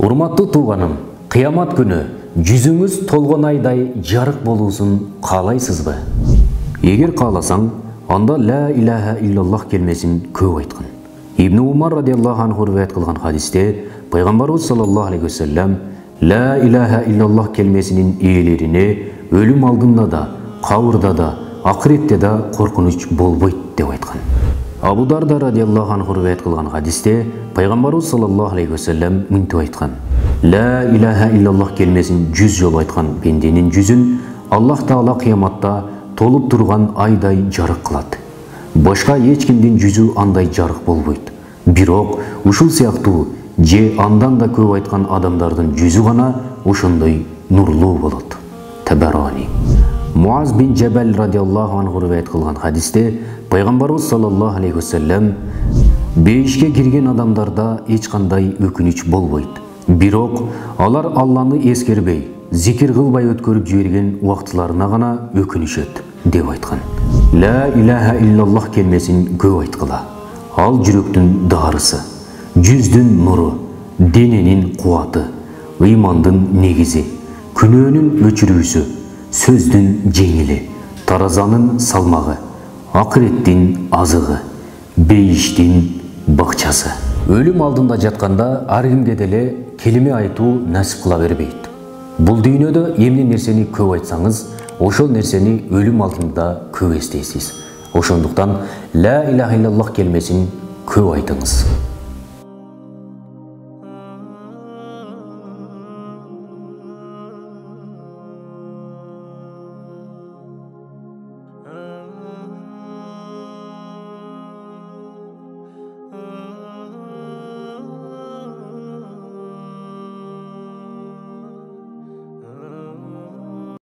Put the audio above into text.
Урматтуу тууганым, кыямат күнү жүзүңүз толгон айдай жарык болуусун каалайсызбы? Эгер кааласаң, анда ла иляха иллаллах келмесин көп айткан. Ибн Умар радиаллаху анху риваят кылган хадисте пайгамбарыбыз саллаллаху алейхи ва саллям ла иляха иллаллах келмесинин ээлерине өлүм алдында да, кабырда да, акыретте да коркунуч болбойт деп айткан. Абу Дарда радиаллаху анху риваят кылган хадисте пайгамбарыбыз саллаллаху алейхи ва саллям мынтип айткан: ла иляха иллаллах келмесин 100 жолу айткан бенденин жүзүн Аллах Таала кыяматта толуп турган айдай жарык кылат. Башка эч кимдин жүзү андай жарык болбойт. Бирок ушул сыяктуу же андан да көп айткан адамдардын жүзү гана ошондой нурлуу болот. Табарани. Муаз бин Джабал радиаллаху анху риваят кылган хадисте пайгамбарыбыз саллаллаху алейхи ва саллям бейишке кирген адамдарда эч кандай өкүнүч болбойт. Бирок алар Алланы эскербей, зикир кылбай өткөрүп жиберген убактыларына гана өкүнүшөт деп айткан. Ла иляха иллаллах келмесин көп айткыла. Ал жүрөктүн дарысы, жүздүн нуру, дененин кубаты, ыймандын негизи, күнөөнүн өчүрүүсү, сөздүн жеңили, таразанын салмагы, акыреттин азыгы, бейиштин бакчасы. Өлүм алдында жатканда ар кимге деле келиме айтуу насип кыла бербейт. Бул дүйнөдө эмне нерсени көп айтсаңыз, ошол нерсени өлүм алдында көп эстейсиз. Ошондуктан ла иляха иллаллах келмесин көп айтыңыз.